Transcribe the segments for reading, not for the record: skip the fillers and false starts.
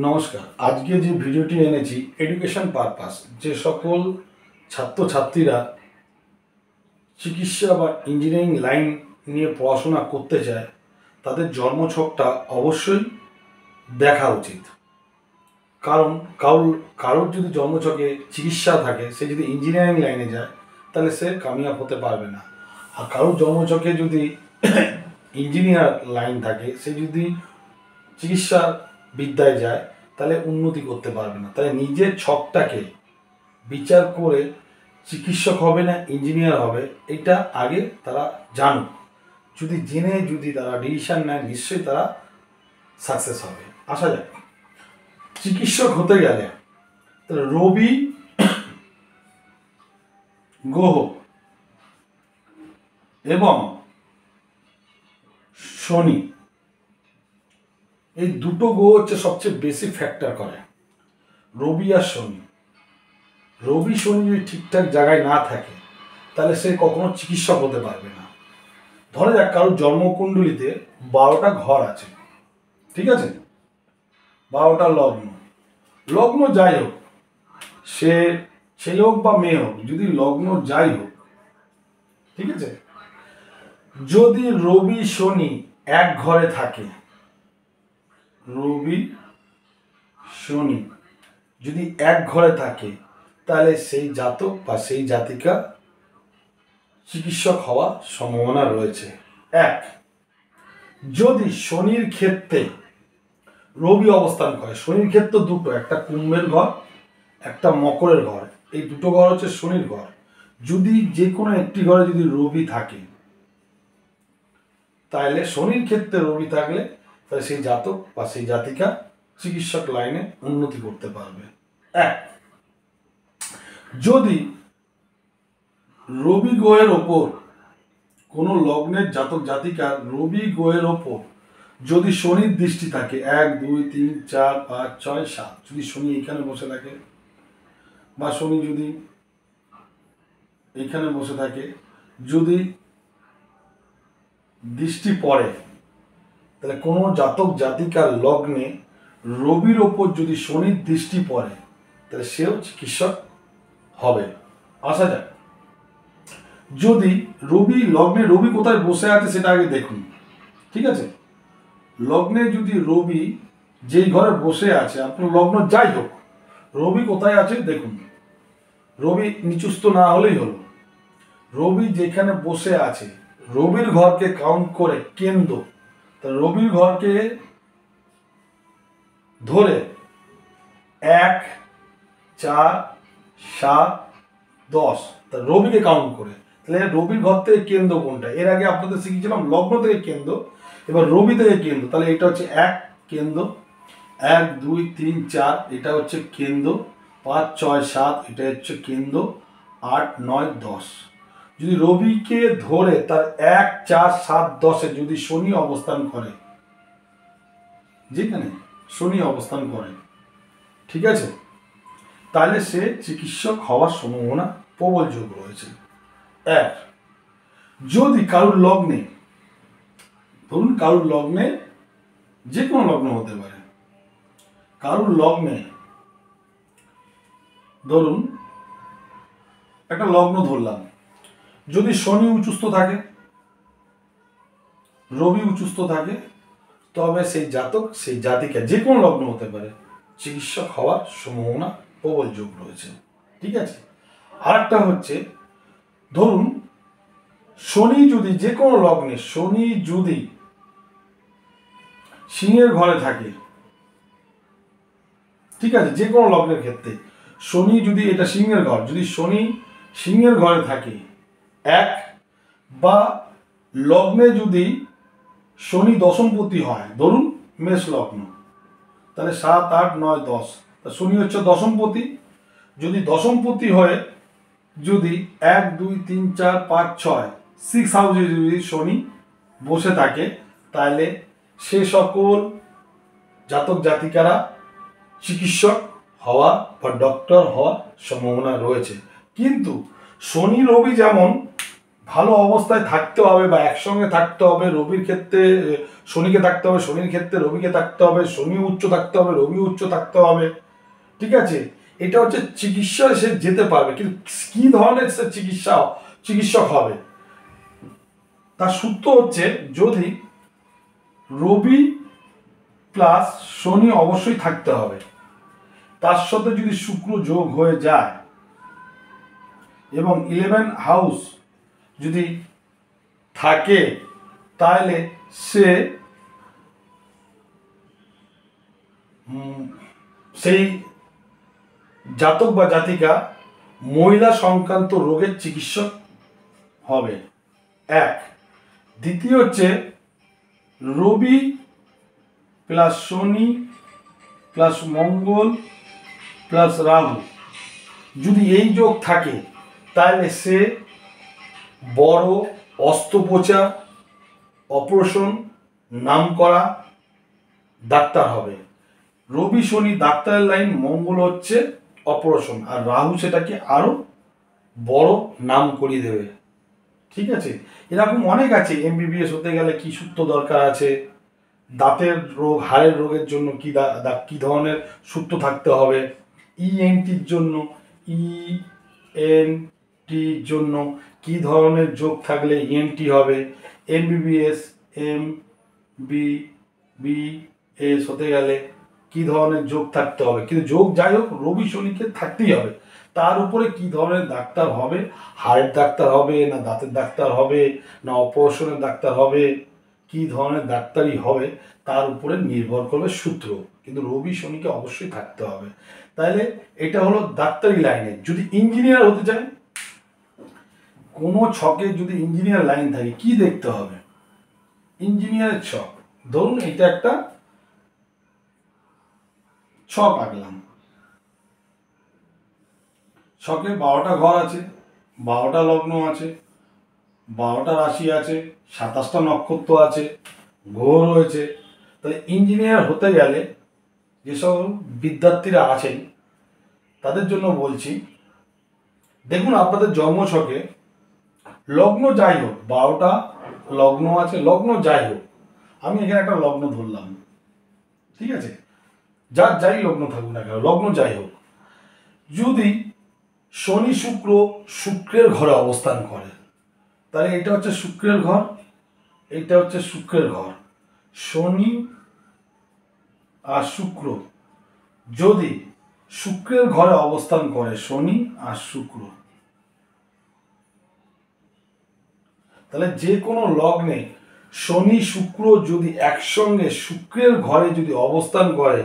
নমস্কার। আজকে যে ভিডিওটি এনেছি এডুকেশন পারপাস, যে সকল ছাত্রছাত্রীরা চিকিৎসা বা ইঞ্জিনিয়ারিং লাইন নিয়ে পড়াশোনা করতে চায় তাদের জন্মছকটা অবশ্যই দেখা উচিত। কারণ কারোর যদি জন্মছকে চিকিৎসা থাকে, সে যদি ইঞ্জিনিয়ারিং লাইনে যায় তাহলে সে কামিয়াব হতে পারবে না। আর কারোর জন্মছকে যদি ইঞ্জিনিয়ার লাইন থাকে, সে যদি চিকিৎসা বিদ্যায় যায় তাহলে উন্নতি করতে পারবে না। তাই নিজের ছকটাকে বিচার করে চিকিৎসক হবে না ইঞ্জিনিয়ার হবে, এটা আগে তারা জানুক। যদি জেনে যদি তারা ডিসিশন নেয়, নিশ্চয়ই তারা সাকসেস হবে। আসা যাক, চিকিৎসক হতে গেলে রবি গ্রহ এবং শনি, এই দুটো গ্রহ হচ্ছে সবচেয়ে বেশি ফ্যাক্টর করে। রবি আর শনি, রবি শনি যদি ঠিকঠাক জায়গায় না থাকে তাহলে সে কখনো চিকিৎসক হতে পারবে না। ধরে যাক কারোর জন্মকুণ্ডলিতে 12টা ঘর আছে, ঠিক আছে, 12টা লগ্ন। লগ্ন যাই হোক, সে ছেলে হোক বা মেয়ে হোক, যদি লগ্ন যাই হোক, ঠিক আছে, যদি রবি শনি এক ঘরে থাকে, রবি শনি যদি এক ঘরে থাকে তাহলে সেই জাতক বা সেই জাতিকা চিকিৎসক হওয়ার সম্ভাবনা রয়েছে। এক, যদি শনির ক্ষেত্রে রবি অবস্থান করে, শনির ক্ষেত্র দুটো, একটা কুম্ভের ঘর, একটা মকরের ঘর, এই দুটো ঘর হচ্ছে শনির ঘর। যদি যে কোনো একটি ঘরে যদি রবি থাকে, তাহলে শনির ক্ষেত্রে রবি থাকলে তাহলে সেই জাতক বা সেই জাতিকা চিকিৎসক লাইনে উন্নতি করতে পারবে। এক, যদি রবি গ্রহের ওপর কোনো লগ্নের জাতক জাতিকার রবি গ্রহের ওপর যদি শনির দৃষ্টি থাকে, 1 2 3 4 5 6 7, যদি শনি এখানে বসে থাকে বা শনি যদি এখানে বসে থাকে, যদি দৃষ্টি পড়ে, তাহলে কোনো জাতক জাতিকার লগ্নে রবির ওপর যদি শনির দৃষ্টি পড়ে তাহলে সেও চিকিৎসক হবে। আসা যাক, যদি রবি লগ্নে রবি কোথায় বসে আছে সেটা আগে দেখুন, ঠিক আছে। লগ্নে যদি রবি যেই ঘরে বসে আছে, আপনার লগ্ন যাই হোক, রবি কোথায় আছে দেখুন। রবি নিচুস্থ না হলেই হলো। রবি যেখানে বসে আছে, রবির ঘরকে কাউন্ট করে কেন্দ্র, তা রবির ঘরকে ধরে 1 4 7 10, তা রবিকে কাউন্ট করে, তাহলে রবির ঘর থেকে কেন্দ্র কোনটা? এর আগে আপনাদের শিখিয়েছিলাম লগ্ন থেকে কেন্দ্র, এবার রবি থেকে কেন্দ্র। তাহলে এটা হচ্ছে 1 কেন্দ্র, 1 2 3 4 এটা হচ্ছে কেন্দ্র, 5 6 7 এটা হচ্ছে কেন্দ্র, 8 9 10। যদি রবিকে ধরে তার 1 4 7 10-এ যদি শনি অবস্থান করে, যেখানে শনি অবস্থান করে, ঠিক আছে, তাহলে সে চিকিৎসক হওয়ার সম্ভাবনা প্রবল যোগ রয়েছে। এক, যদি কারুর লগ্নে, ধরুন কারুর লগ্নে, যে কোনো লগ্ন হতে পারে, কারুর লগ্নে ধরুন একটা লগ্ন ধরলাম, যদি শনি উচ্চস্থ থাকে, রবি উচ্চস্থ থাকে, তবে সেই জাতক সেই জাতিকা, যে কোনো লগ্ন হতে পারে, চিকিৎসক হওয়ার সম্ভাবনা প্রবল যোগ রয়েছে, ঠিক আছে। আরেকটা হচ্ছে, ধরুন শনি যদি যে কোনো লগ্নে, শনি যদি সিংহের ঘরে থাকে, ঠিক আছে, যে কোনো লগ্নের ক্ষেত্রে শনি যদি, এটা সিংহের ঘর, যদি শনি সিংহের ঘরে থাকে, এক, বা লগ্নে যদি শনি দশমপতি হয়, ধরুন মেষ লগ্ন, তাহলে 7 8 9 10, তা শনি হচ্ছে দশমপতি। যদি দশমপতি হয়ে যদি 1 2 3 4 5 6 6 হাউসে যদি শনি বসে থাকে, তাহলে সে সকল জাতক জাতিকারা চিকিৎসক হওয়া বা ডক্টর হওয়ার সম্ভাবনা রয়েছে। কিন্তু শনি রবি যেমন ভালো অবস্থায় থাকতে হবে বা একসঙ্গে থাকতে হবে। রবির ক্ষেত্রে শনিকে থাকতে হবে, শনির ক্ষেত্রে রবিকে থাকতে হবে, শনি উচ্চ থাকতে হবে, রবি উচ্চ থাকতে হবে। ঠিক আছে, এটা হচ্ছে চিকিৎসায় সে যেতে পারবে, কিন্তু কি ধরনের সে চিকিৎসক হবে তার সূত্র হচ্ছে, যদি রবি প্লাস শনি অবশ্যই থাকতে হবে, তার সাথে যদি শুক্র যোগ হয়ে যায় এবং 11 হাউস যদি থাকে, তাহলে সে সেই জাতক বা জাতিকা মহিলা সংক্রান্ত রোগের চিকিৎসক হবে। এক। দ্বিতীয় হচ্ছে রবি প্লাস শনি প্লাস মঙ্গল প্লাস রাহু যদি এই যোগ থাকে, তাহলে সে বড় অস্ত্রোপচার, অপারেশন, নামকরা ডাক্তার হবে। রবি শনি ডাক্তারের লাইন, মঙ্গল হচ্ছে অপারেশন, আর রাহু সেটাকে আরো বড় নাম করিয়ে দেবে। ঠিক আছে, এরকম অনেক আছে। এমবিবিএস হতে গেলে কি সূত্র দরকার আছে, দাঁতের রোগ, হাড়ের রোগের জন্য কি ধরনের সূত্র থাকতে হবে, ইএনটির জন্য জন্য কি ধরনের যোগ থাকলে ইএনটি হবে, এমবিবিএস বিবিএস হতে গেলে কি ধরনের যোগ থাকতে হবে। কিন্তু যোগ যাই হোক, রবি শনিকে থাকতেই হবে। তার উপরে কি ধরনের ডাক্তার হবে, হাড়ের ডাক্তার হবে না দাঁতের ডাক্তার হবে না অপারেশনের ডাক্তার হবে, কি ধরনের ডাক্তারই হবে তার উপরে নির্ভর করবে সূত্র, কিন্তু রবি শনিকে অবশ্যই থাকতে হবে। তাহলে এটা হলো ডাক্তারি লাইনে। যদি ইঞ্জিনিয়ার হতে চায়, কোনো ছকে যদি ইঞ্জিনিয়ার লাইন থাকে, কি দেখতে হবে, ইঞ্জিনিয়ারের ছক। ধরুন এটা একটা ছক আঁকলাম, ছকে 12টা ঘর আছে, 12টা লগ্ন আছে, 12টা রাশি আছে, 27টা নক্ষত্র আছে, গ্রহ রয়েছে। তাহলে ইঞ্জিনিয়ার হতে গেলে যেসব বিদ্যার্থীরা আছেন তাদের জন্য বলছি, দেখুন আপনাদের জন্মছকে লগ্ন যাই হোক, 12টা লগ্ন আছে, লগ্ন যাই হোক, আমি এখানে একটা লগ্ন ধরলাম, ঠিক আছে, যার যাই লগ্ন থাকুক না কেন, লগ্ন যাই হোক, যদি শনি শুক্র শুক্রের ঘরে অবস্থান করে, তাহলে এটা হচ্ছে শুক্রের ঘর, এটা হচ্ছে শুক্রের ঘর। শনি আর শুক্র যদি শুক্রের ঘরে অবস্থান করে, শনি আর শুক্র, তাহলে যে কোনো লগ্নে শনি শুক্র যদি একসঙ্গে শুক্রের ঘরে যদি অবস্থান করে,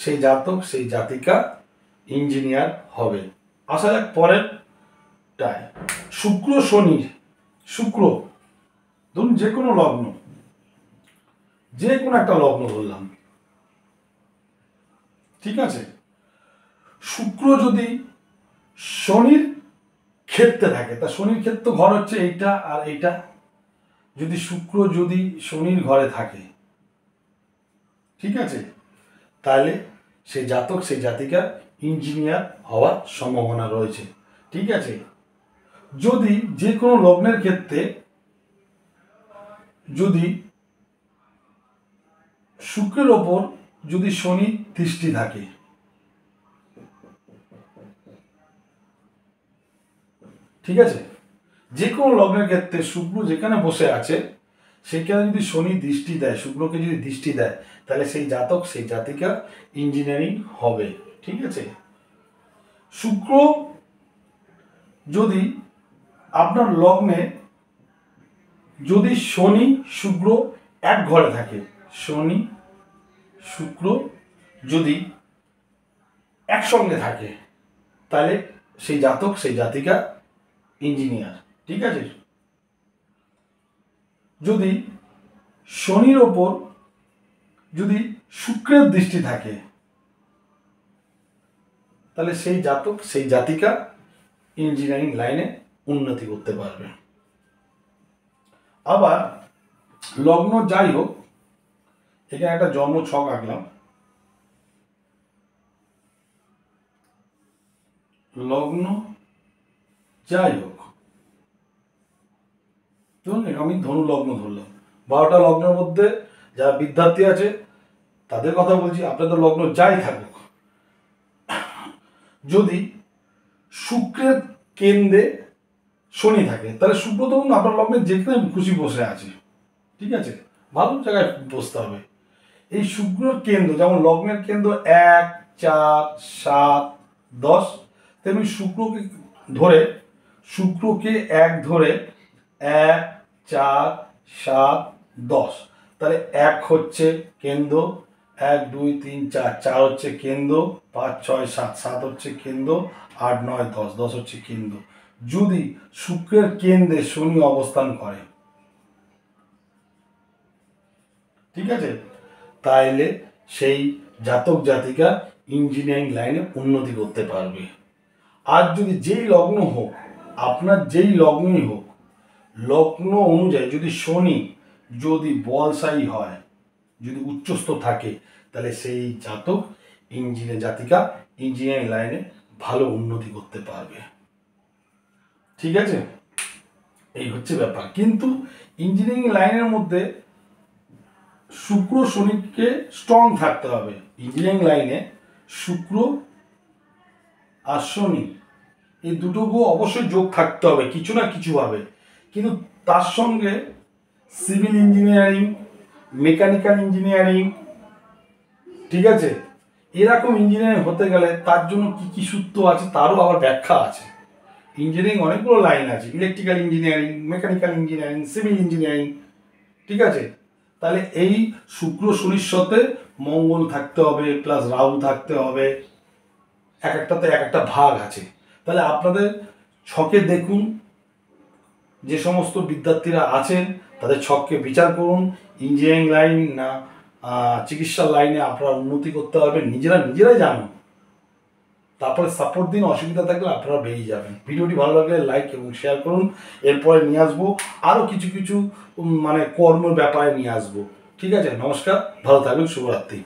সেই জাতক সেই জাতিকা ইঞ্জিনিয়ার হবে। আসা যাক পরেরটায়। শুক্র শনি, শুক্র ধরুন যে কোনো লগ্ন, যে কোনো একটা লগ্ন ধরলাম, ঠিক আছে, শুক্র যদি শনির ক্ষেত্রে থাকে, তা শনির ক্ষেত্র ঘর হচ্ছে এইটা আর এইটা, যদি শুক্র যদি শনির ঘরে থাকে, ঠিক আছে, তাহলে সেই জাতক সেই জাতিকা ইঞ্জিনিয়ার হওয়ার সম্ভাবনা রয়েছে। ঠিক আছে, যদি যে কোনো লগ্নের ক্ষেত্রে যদি শুক্রের ওপর যদি শনি দৃষ্টি থাকে, ঠিক আছে, যে কোনো লগ্নের ক্ষেত্রে শুক্র যেখানে বসে আছে সেখানে যদি শনি দৃষ্টি দেয়, শুক্রকে যদি দৃষ্টি দেয়, তাহলে সেই জাতক সেই জাতিকা ইঞ্জিনিয়ারিং হবে। ঠিক আছে, শুক্র যদি আপনার লগ্নে যদি শনি শুক্র এক ঘরে থাকে, শনি শুক্র যদি একসঙ্গে থাকে, তাহলে সেই জাতক সেই জাতিকা ইঞ্জিনিয়ার। ঠিক আছে, যদি শনির ওপর যদি শুক্রের দৃষ্টি থাকে, তাহলে সেই জাতক সেই জাতিকা ইঞ্জিনিয়ারিং লাইনে উন্নতি করতে পারবে। আবার লগ্ন যাই হোক, এখানে একটা জন্ম ছক আঁকলাম, লগ্ন যাই হোক, ধরুন আমি ধনু লগ্ন ধরলাম, 12টা লগ্নের মধ্যে যারা বিদ্যার্থী আছে তাদের কথা বলছি, আপনাদের লগ্ন যাই থাকুক, যদি শুক্রের কেন্দ্রে শনি থাকে তাহলে শুক্র ধরুন আপনার লগ্নে যেখানে খুশি বসে আছে, ঠিক আছে, ভালো জায়গায় বসতে হবে। এই শুক্রের কেন্দ্র যেমন লগ্নের কেন্দ্র 1, 4, 7, 10, তেমনি শুক্রকে 1 ধরে 1, 4, 7, 10, তাহলে 1 হচ্ছে কেন্দ্র, 1, 2, 3, 4, 4 হচ্ছে কেন্দ্র, 5, 6, 7, 7 হচ্ছে কেন্দ্র, 8, 9, 10, 10 হচ্ছে কেন্দ্র। যদি শুক্রের কেন্দ্রে শনি অবস্থান করে, ঠিক আছে, তাইলে সেই জাতক জাতিকা ইঞ্জিনিয়ারিং লাইনে উন্নতি করতে পারবে। আর যদি যেই লগ্ন হোক, আপনার যেই লগ্নই হোক, লগ্ন অনুযায়ী যদি শনি যদি বলশায়ী হয়, যদি উচ্চস্থ থাকে, তাহলে সেই জাতক জাতিকা ইঞ্জিনিয়ারিং লাইনে ভালো উন্নতি করতে পারবে, ঠিক আছে। এই হচ্ছে ব্যাপার। কিন্তু ইঞ্জিনিয়ারিং লাইনের মধ্যে শুক্র শনিকে স্ট্রং থাকতে হবে। ইঞ্জিনিয়ারিং লাইনে শুক্র আর শনি এই দুটো গ্রহ অবশ্যই যোগ থাকতে হবে কিছু না কিছুভাবে। কিন্তু তার সঙ্গে সিভিল ইঞ্জিনিয়ারিং, মেকানিক্যাল ইঞ্জিনিয়ারিং, ঠিক আছে, এরকম ইঞ্জিনিয়ারিং হতে গেলে তার জন্য কি কি সূত্র আছে তারও আবার ব্যাখ্যা আছে। ইঞ্জিনিয়ারিং অনেকগুলো লাইন আছে, electrical engineering, mechanical engineering, civil engineering, ঠিক আছে। তাহলে এই শুক্র শনির সাথে মঙ্গল থাকতে হবে, প্লাস রাহু থাকতে হবে, এক একটাতে এক একটা ভাগ আছে। তাহলে আপনাদের ছকে দেখুন, যে সমস্ত বিদ্যার্থীরা আছেন তাদের ছককে বিচার করুন, ইঞ্জিনিয়ারিং লাইন না চিকিৎসা লাইনে আপনারা উন্নতি করতে পারবেন, নিজেরাই জানুন, তারপরে সাপোর্ট দিন, অসুবিধা থাকলে আপনারা বেরিয়ে যাবেন। ভিডিওটি ভালো লাগলে লাইক এবং শেয়ার করুন। এরপরে নিয়ে আসবো আরও কিছু কর্মের ব্যাপারে নিয়ে আসবো, ঠিক আছে। নমস্কার, ভালো থাকবেন, শুভরাত্রি।